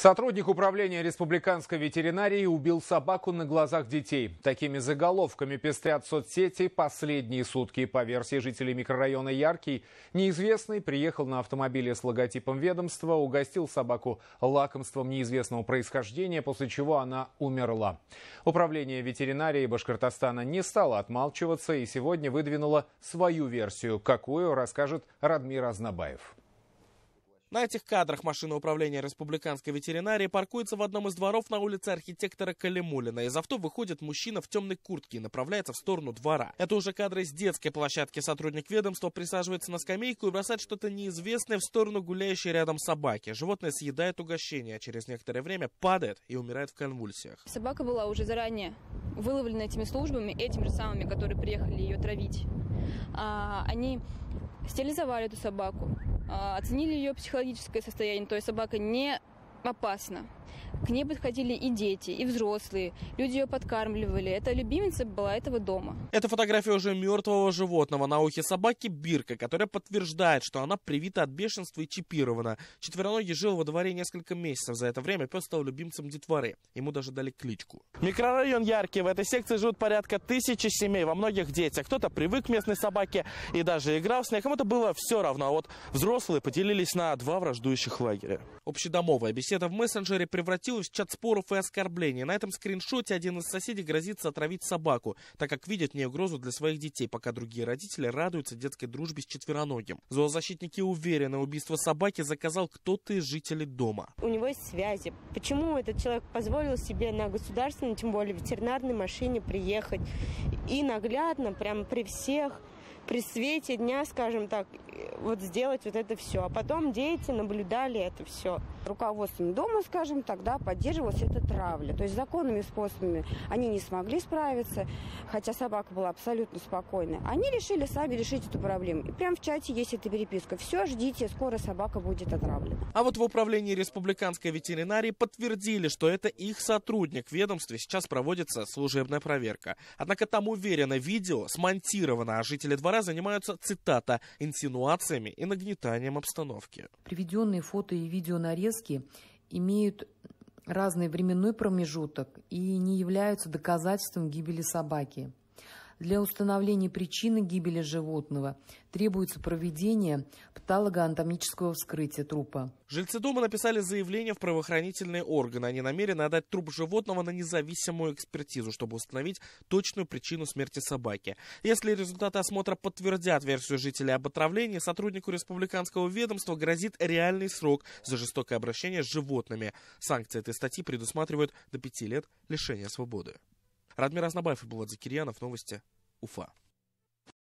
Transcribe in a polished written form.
Сотрудник управления республиканской ветеринарии убил собаку на глазах детей. Такими заголовками пестрят соцсети последние сутки. По версии жителей микрорайона Яркий, неизвестный приехал на автомобиле с логотипом ведомства, угостил собаку лакомством неизвестного происхождения, после чего она умерла. Управление ветеринарии Башкортостана не стало отмалчиваться и сегодня выдвинуло свою версию, какую расскажет Радмир Азнабаев. На этих кадрах машина управления республиканской ветеринарии паркуется в одном из дворов на улице архитектора Калимуллина. Из авто выходит мужчина в темной куртке и направляется в сторону двора. Это уже кадры с детской площадки. Сотрудник ведомства присаживается на скамейку и бросает что-то неизвестное в сторону гуляющей рядом собаки. Животное съедает угощение, а через некоторое время падает и умирает в конвульсиях. Собака была уже заранее выловлена этими службами, этими же самыми, которые приехали ее травить. Они стерилизовали эту собаку, оценили ее психологическое состояние, то есть собака не опасна. К ней подходили и дети, и взрослые. Люди ее подкармливали. Это любимица была этого дома. Это фотография уже мертвого животного. На ухе собаки бирка, которая подтверждает, что она привита от бешенства и чипирована. Четвероногий жил во дворе несколько месяцев. За это время пес стал любимцем детворы. Ему даже дали кличку. Микрорайон Яркий. В этой секции живут порядка 1000 семей. Во многих детях. Кто-то привык к местной собаке и даже играл с ней. Кому-то было все равно. А вот взрослые поделились на два враждующих лагеря. Общедомовая беседа в мессенджере превратилась в чат споров и оскорблений. На этом скриншоте один из соседей грозится отравить собаку, так как видит в ней угрозу для своих детей, пока другие родители радуются детской дружбе с четвероногим. Зоозащитники уверены, убийство собаки заказал кто-то из жителей дома. У него есть связи. Почему этот человек позволил себе на государственной, тем более ветеринарной машине приехать и наглядно, прямо при всех, при свете дня, скажем так, вот сделать вот это все. А потом дети наблюдали это все. Руководством дома, скажем так, да, поддерживалась эта травля. То есть законными способами они не смогли справиться, хотя собака была абсолютно спокойная. Они решили сами решить эту проблему. И прямо в чате есть эта переписка. Все, ждите, скоро собака будет отравлена. А вот в управлении республиканской ветеринарии подтвердили, что это их сотрудник. В ведомстве сейчас проводится служебная проверка. Однако там уверенно, видео смонтировано, а жители двора занимаются, цитата, инсинуациями и нагнетанием обстановки. Приведенные фото и видеонарезки имеют разный временной промежуток и не являются доказательством гибели собаки. Для установления причины гибели животного требуется проведение патологоанатомического вскрытия трупа. Жильцы дома написали заявление в правоохранительные органы. Они намерены отдать труп животного на независимую экспертизу, чтобы установить точную причину смерти собаки. Если результаты осмотра подтвердят версию жителей об отравлении, сотруднику республиканского ведомства грозит реальный срок за жестокое обращение с животными. Санкции этой статьи предусматривают до 5 лет лишения свободы. Радмир Азнабаев и Булат Закирьянов. Новости. Уфа.